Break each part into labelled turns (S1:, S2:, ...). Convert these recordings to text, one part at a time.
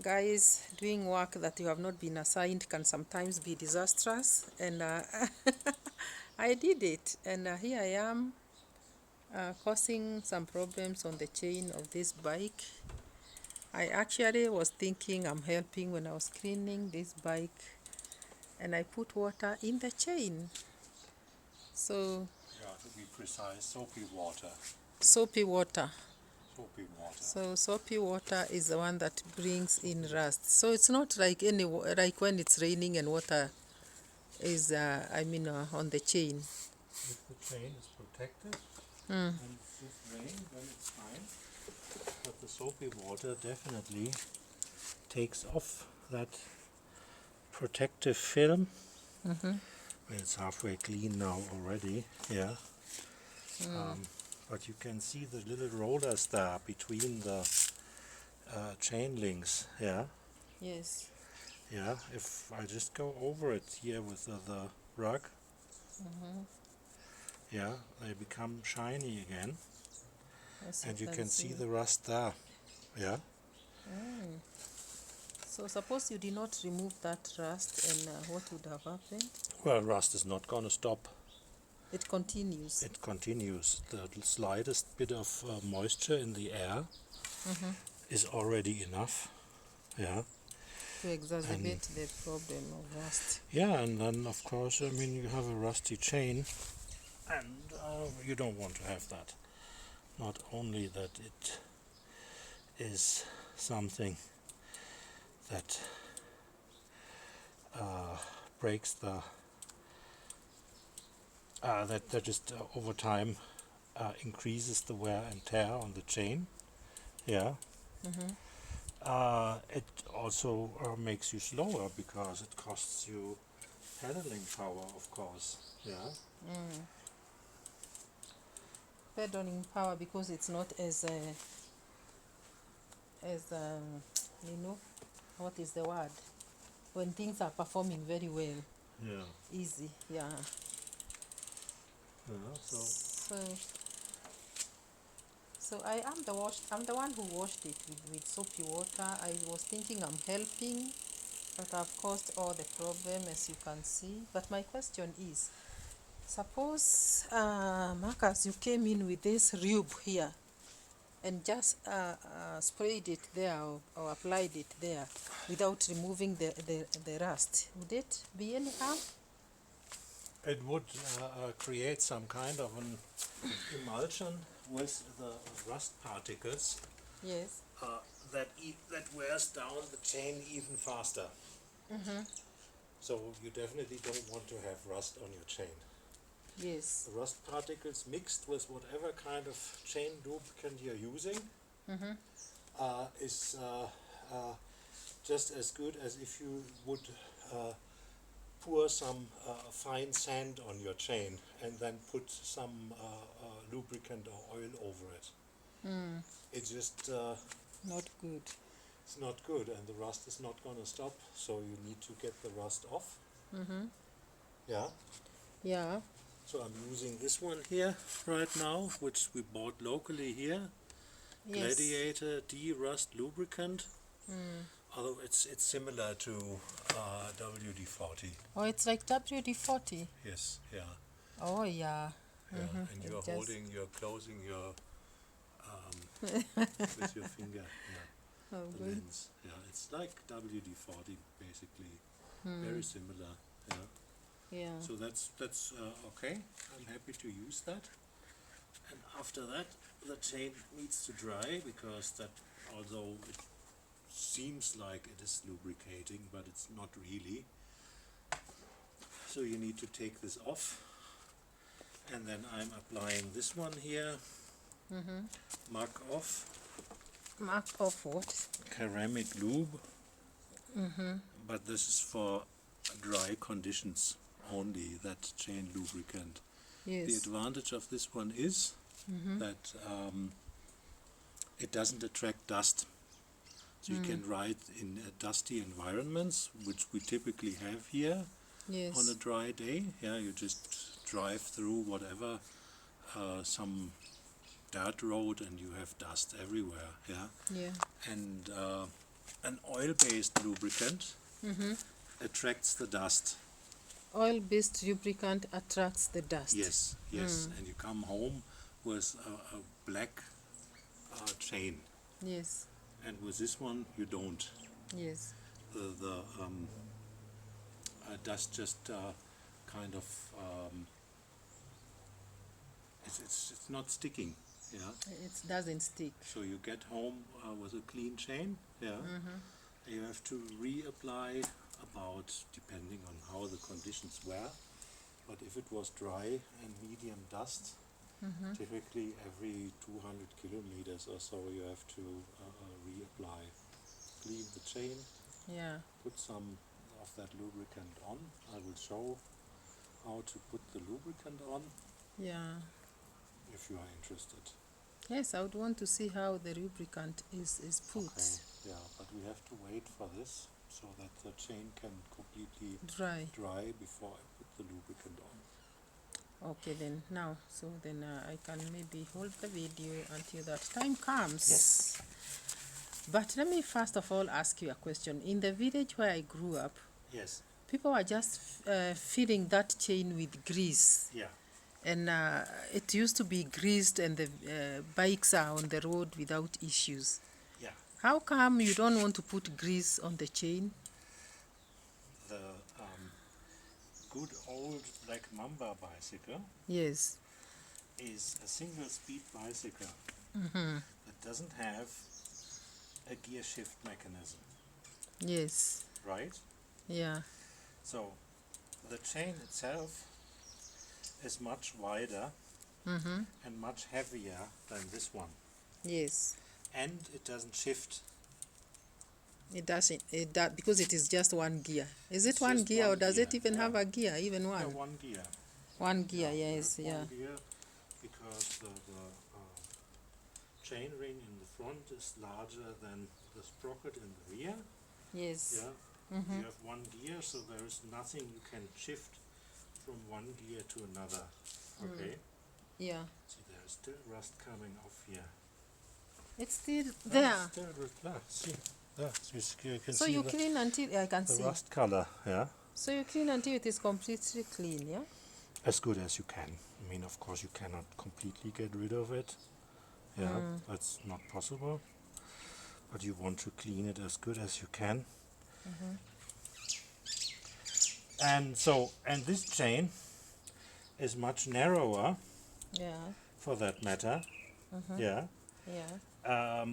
S1: Guys, doing work that you have not been assigned can sometimes be disastrous, and I did it, and here I am causing some problems on the chain of this bike. I actually was thinking I'm helping when I was cleaning this bike, and I put water in the chain. So,
S2: Yeah, to be precise, soapy water.
S1: soapy water.
S2: Soapy water.
S1: So soapy water is the one that brings in rust. So it's not like like when it's raining and water is on the chain.
S2: If the chain is protected and it's just rain, then it's fine. But the soapy water definitely takes off that protective film. It's halfway clean now already, yeah. But you can see the little rollers there between the chain links, yeah.
S1: Yes.
S2: Yeah, if I just go over it here with the rug, yeah, they become shiny again.
S1: As
S2: And you
S1: can
S2: can see the rust there, yeah.
S1: So suppose you did not remove that rust, and what would have happened?
S2: Well, rust is not going to stop.
S1: It continues.
S2: It continues. The slightest bit of moisture in the air is already enough, yeah.
S1: To exacerbate the problem of rust.
S2: Yeah, and then of course, I mean, you have a rusty chain, and you don't want to have that. Not only that it is something that breaks the that just over time increases the wear and tear on the chain. Yeah. It also makes you slower because it costs you pedaling power, of course. Yeah.
S1: Pedaling power, because it's not as you know, what is the word? When things are performing very well,
S2: Yeah.
S1: easy, yeah.
S2: Yeah.
S1: So, so I'm the one who washed it with soapy water. I was thinking I'm helping, but I've caused all the problem, as you can see. But my question is, suppose Marcus, you came in with this rube here and just sprayed it there, or applied it there without removing the rust, would it be any harm?
S2: It would create some kind of an emulsion with the rust particles
S1: Yes.
S2: that wears down the chain even faster. So you definitely don't want to have rust on your chain.
S1: Yes.
S2: The rust particles mixed with whatever kind of chain lubricant you're using is just as good as if you would pour some fine sand on your chain and then put some lubricant or oil over it. It's just
S1: Not good.
S2: it's not good, and the rust is not going to stop, so you need to get the rust off. Yeah.
S1: Yeah.
S2: So I'm using this one here right now, which we bought locally here.
S1: Yes.
S2: Gladiator D-Rust lubricant. Although it's similar to WD-40.
S1: Oh, it's like WD-40.
S2: Yes, yeah,
S1: Oh, yeah.
S2: yeah. And you're closing your with your finger. Yeah,
S1: Oh,
S2: the
S1: good.
S2: lens. Yeah, it's like WD-40 basically. Very similar. Yeah.
S1: Yeah.
S2: So that's okay. I'm happy to use that. And after that, the chain needs to dry, because that, although it seems like it is lubricating, but it's not really. So you need to take this off, and then I'm applying this one here. Mark off
S1: Mark off what?
S2: ceramic lube, but this is for dry conditions only, that chain lubricant. The
S1: Yes.
S2: advantage of this one is that it doesn't attract dust. So you can ride in dusty environments, which we typically have here
S1: Yes.
S2: on a dry day. Yeah, you just drive through whatever, some dirt road, and you have dust everywhere. Yeah,
S1: Yeah.
S2: and an oil-based lubricant attracts the dust.
S1: Oil-based lubricant attracts the dust.
S2: Yes, yes, and you come home with a black chain,
S1: Yes,
S2: and with this one you don't.
S1: yes,
S2: The dust just kind of it's not sticking. Yeah.
S1: it doesn't stick.
S2: So you get home with a clean chain. Yeah. You have to reapply about depending on how the conditions were. But if it was dry and medium dust, typically every 200 kilometers or so you have to reapply. Clean the chain,
S1: Yeah,
S2: put some of that lubricant on. I will show how to put the lubricant on
S1: yeah.
S2: if you are interested.
S1: Yes, I would want to see how the lubricant is put.
S2: Okay, yeah, but we have to wait for this so that the chain can completely
S1: Dry.
S2: dry before I put the lubricant on.
S1: Okay, then now, so then I can maybe hold the video until that time comes.
S2: Yes.
S1: But let me first of all ask you a question. In the village where I grew up,
S2: Yes,
S1: people were just filling that chain with grease.
S2: yeah.
S1: And it used to be greased and the bikes are on the road without issues.
S2: Yeah,
S1: How come you don't want to put grease on the chain?
S2: the good old black Mamba bicycle
S1: Yes.
S2: is a single speed bicycle that doesn't have a gear shift mechanism,
S1: Yes.
S2: right?
S1: Yeah.
S2: So the chain itself is much wider and much heavier than this one,
S1: Yes.
S2: and it doesn't shift.
S1: It doesn't. It does because it is just one gear. Is it
S2: It's
S1: one
S2: just
S1: gear or
S2: one
S1: does
S2: gear,
S1: it even
S2: yeah.
S1: have a gear? Even one.
S2: Yeah, one gear.
S1: One gear.
S2: Yeah,
S1: Yes.
S2: there's
S1: Yeah.
S2: one gear because the chain ring in the front is larger than the sprocket in the rear.
S1: Yes.
S2: Yeah, you have one gear, so there is nothing you can shift from one gear to another. Okay.
S1: Yeah.
S2: See, there is still rust coming off here.
S1: It's still
S2: Ah,
S1: there.
S2: it's still see, there. You can
S1: So
S2: see
S1: you
S2: the,
S1: clean until I can
S2: the
S1: see.
S2: rust color. Yeah,
S1: So you clean until it is completely clean. Yeah.
S2: as good as you can. I mean, of course, you cannot completely get rid of it. Yeah, that's not possible. But you want to clean it as good as you can. And so, and this chain is much narrower,
S1: Yeah.
S2: for that matter. Yeah.
S1: Yeah.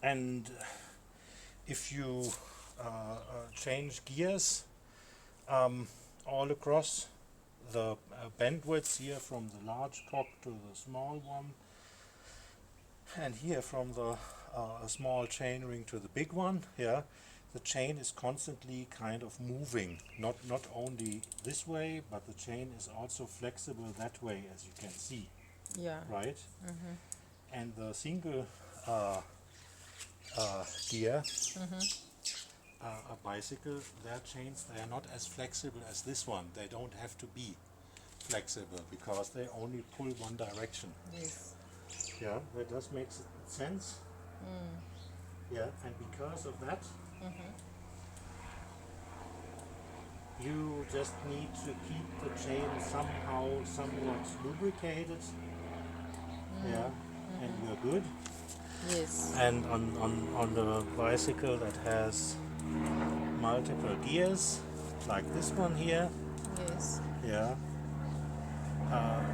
S2: And if you change gears all across the bandwidths here from the large cock to the small one, and here from the small chain ring to the big one, yeah, the chain is constantly kind of moving, not only this way, but the chain is also flexible that way, as you can see,
S1: Yeah.
S2: right? And the single gear a bicycle, their chains, they are not as flexible as this one. They don't have to be flexible because they only pull one direction.
S1: Yes.
S2: Yeah, that does make sense. Yeah, and because of that, you just need to keep the chain somehow somewhat lubricated. Yeah, and you're good.
S1: Yes.
S2: And on the bicycle that has multiple gears, like this one here,
S1: Yes.
S2: yeah,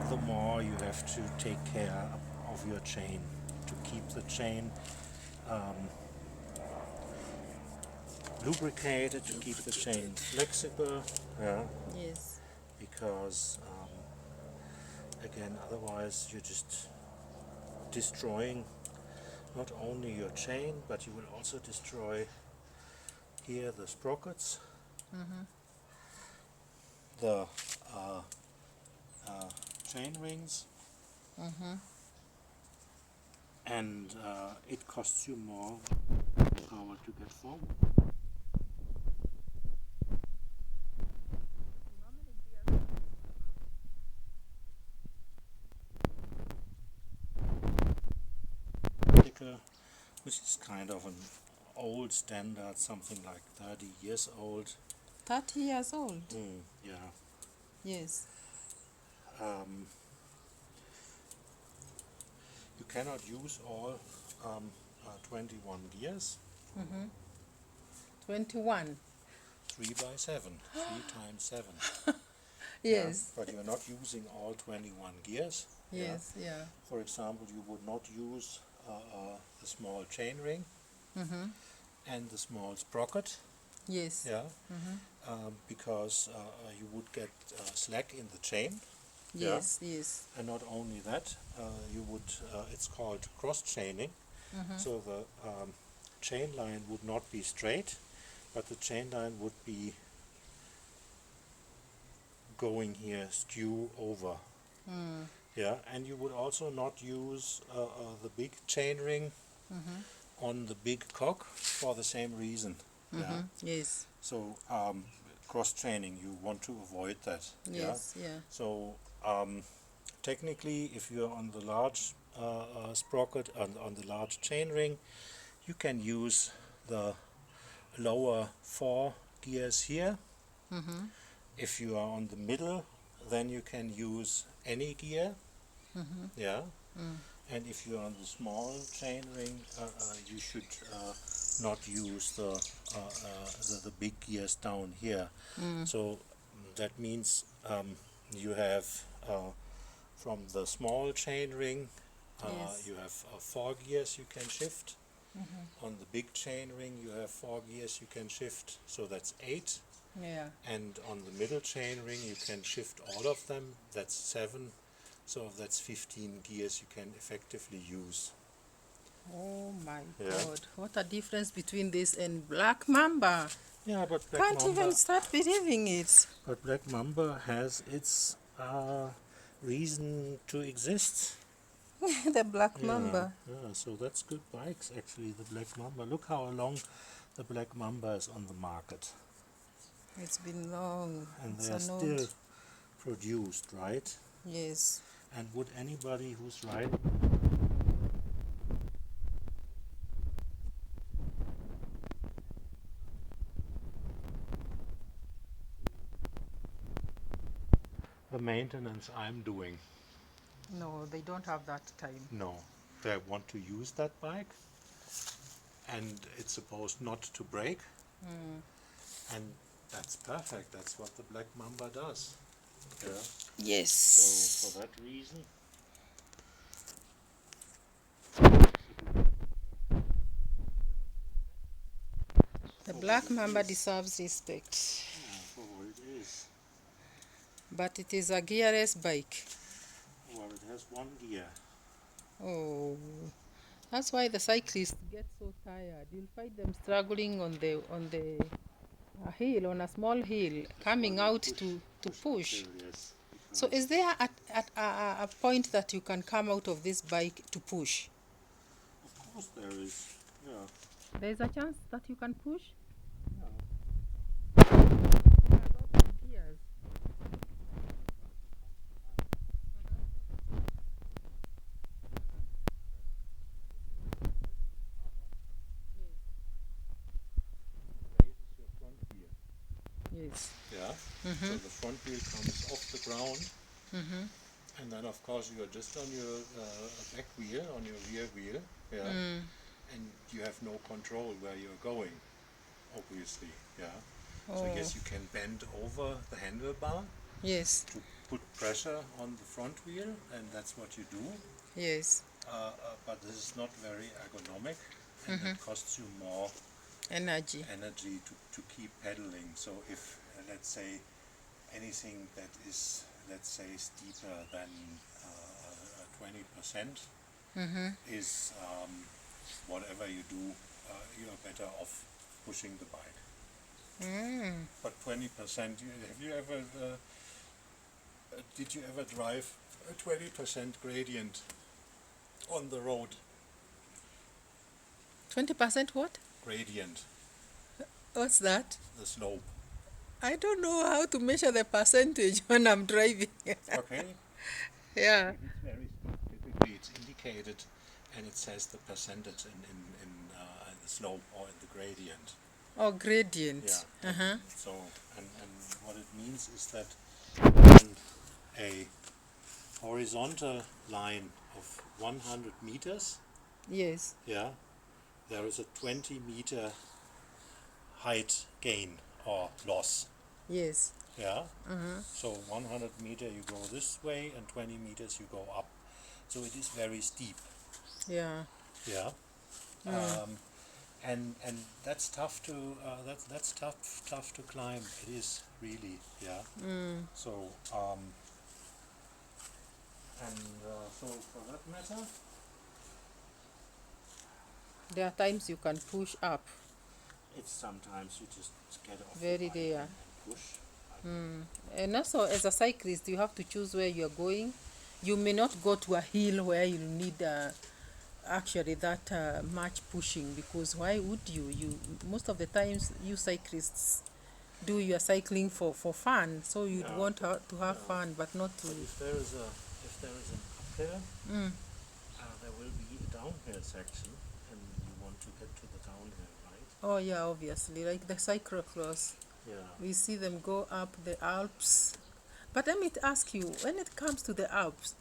S2: the more you have to take care of your chain to keep the chain lubricated, to keep the chain flexible, yeah,
S1: Yes.
S2: because again, otherwise you're just destroying not only your chain, but you will also destroy here the sprockets, the chain rings, and it costs you more power to get forward. which is kind of an old standard, something like 30 years old.
S1: 30 years old.
S2: Yeah.
S1: Yes.
S2: You cannot use all 21 gears.
S1: 21.
S2: 3 by 7, 3 times 7.
S1: Yes.
S2: But you're not using all 21 gears.
S1: Yes. Yeah.
S2: For example, you would not use the small chain ring and the small sprocket.
S1: Yes.
S2: Yeah. Because you would get slack in the chain.
S1: Yes. Yes.
S2: And not only that, you would, it's called cross chaining. So the chain line would not be straight, but the chain line would be going here skew over. Yeah, and you would also not use the big chain ring on the big cock for the same reason. Yeah.
S1: Yes.
S2: So cross chaining, you want to avoid that.
S1: Yes. Yeah.
S2: So technically, if you're on the large sprocket on the large chain ring, you can use the lower 4 gears here. If you are on the middle, then you can use any gear. Yeah. And if you're on the small chain ring, you should not use the big gears down here. So that means you have from the small chain ring,
S1: Yes.
S2: you have 4 gears you can shift. On the big chain ring, you have 4 gears you can shift, so that's 8.
S1: Yeah.
S2: And on the middle chain ring, you can shift all of them, that's 7. So that's 15 gears you can effectively use.
S1: Oh my
S2: Yeah.
S1: God! What a difference between this and Black Mamba.
S2: Yeah, but
S1: Can't even start believing it.
S2: Black Mamba has its reason to exist.
S1: The Black Mamba.
S2: Yeah, so that's good bikes actually, the Black Mamba. Look how long the Black Mamba is on the market.
S1: It's been long.
S2: And
S1: It's
S2: they are
S1: an
S2: still
S1: old.
S2: produced, right?
S1: Yes.
S2: And would anybody who's riding the maintenance I'm doing?
S1: No, they don't have that time.
S2: No. They want to use that bike and it's supposed not to break. And that's perfect. That's what the Black Mamba does. Yeah.
S1: Yes.
S2: So for that reason,
S1: The Black Mamba deserves respect.
S2: for what it is.
S1: But it is a gearless bike.
S2: Well, it has 1 gear.
S1: Oh, that's why the cyclists get so tired. You'll find them struggling on the hill, on a small hill, coming out to push.
S2: Yes.
S1: So is there a point that you can come out of this bike to push?
S2: Of course there is. Yeah.
S1: There's a chance that you can push?
S2: Yeah.
S1: There are lots of gears.
S2: This is your front wheel.
S1: Yes.
S2: Yeah. So the front wheel comes off the ground. And then of course you are just on your back wheel, on your rear wheel. Yeah. And you have no control where you're going, obviously. Yeah. So yes, you can bend over the handlebar
S1: Yes.
S2: to put pressure on the front wheel, and that's what you do.
S1: Yes.
S2: But this is not very ergonomic, and it costs you more
S1: Energy.
S2: energy to keep pedaling. So if, let's say, anything that is, let's say, steeper than 20% is whatever you do, you are better off pushing the bike. But 20%, have you ever, did you ever drive a 20% gradient on the road?
S1: 20% what?
S2: Gradient,
S1: What's that?
S2: the slope.
S1: I don't know how to measure the percentage when I'm driving.
S2: Okay?
S1: Yeah.
S2: It's very steep. Typically it's indicated and it says the percentage in the slope or in the gradient.
S1: Oh, gradient.
S2: Yeah.
S1: Uh-huh.
S2: So, and what it means is that on a horizontal line of 100 meters,
S1: Yes.
S2: yeah, there is a 20-meter height gain or loss.
S1: Yes.
S2: Yeah. So 100 meter you go this way, and 20 meters you go up. So it is very steep.
S1: Yeah.
S2: Yeah. And that's tough to that's tough to climb. It is really, yeah. So so for that matter,
S1: There are times you can push up.
S2: it's sometimes you just get off
S1: Very
S2: the bike
S1: rare.
S2: and push.
S1: And also, as a cyclist, you have to choose where you are going. You may not go to a hill where you need actually that much pushing, because why would you? Most of the times, you cyclists do your cycling for fun, so you'd
S2: Yeah.
S1: want to have
S2: Yeah.
S1: fun, but not to.
S2: But if there is an uphill, there will be a downhill section, and you want to get to the downhill, right?
S1: Oh yeah, obviously, like the cyclocross.
S2: Yeah.
S1: We see them go up the Alps. But let me ask you, when it comes to the Alps,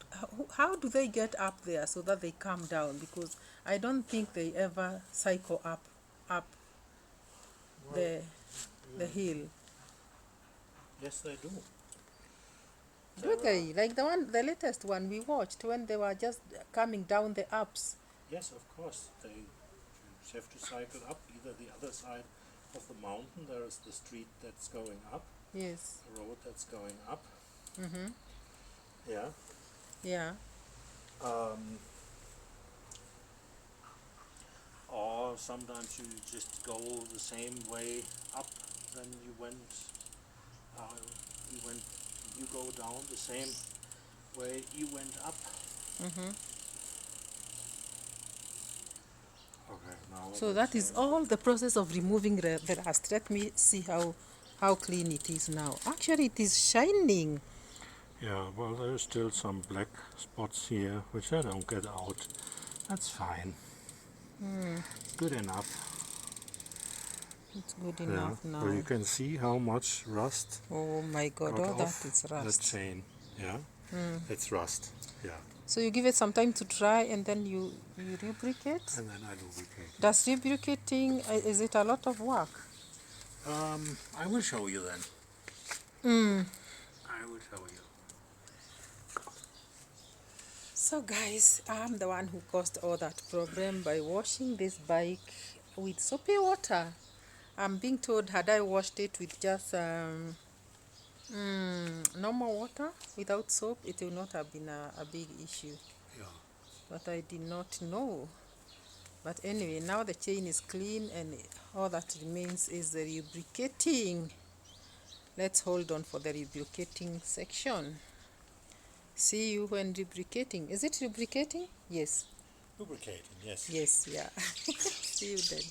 S1: how do they get up there so that they come down? Because I don't think they ever cycle up the hill.
S2: Yes, they do.
S1: Do they? Like the latest one we watched when they were just coming down the Alps.
S2: Yes, of course. They have to cycle up either the other side of the mountain. There is the street that's going up,
S1: Yes.
S2: the road that's going up.
S1: Mm-hmm.
S2: Yeah.
S1: Yeah.
S2: Or sometimes you just go the same way up than you went. You go down the same way you went up.
S1: Mm-hmm.
S2: Okay, now.
S1: So that is all the process of removing the rust. Let me see how clean it is now. Actually, it is shining.
S2: Yeah, well, there is still some black spots here, which I don't get out. That's fine. Good enough.
S1: It's good
S2: Yeah.
S1: enough now.
S2: Well, you can see how much rust
S1: Oh my God!
S2: got
S1: All
S2: off
S1: that is
S2: the
S1: rust.
S2: chain. Yeah, it's rust. Yeah,
S1: So you give it some time to dry, and then you lubricate.
S2: and then I lubricate.
S1: Does lubricating is it a lot of work?
S2: I will show you then. I will show you.
S1: So guys, I'm the one who caused all that problem by washing this bike with soapy water. I'm being told, had I washed it with just normal water without soap, it would not have been a big issue.
S2: Yeah.
S1: But I did not know. But anyway, now the chain is clean, and all that remains is the lubricating. Let's hold on for the lubricating section. See you when lubricating. Is it lubricating? Yes.
S2: Lubricating, yes.
S1: Yes, yeah. See you then.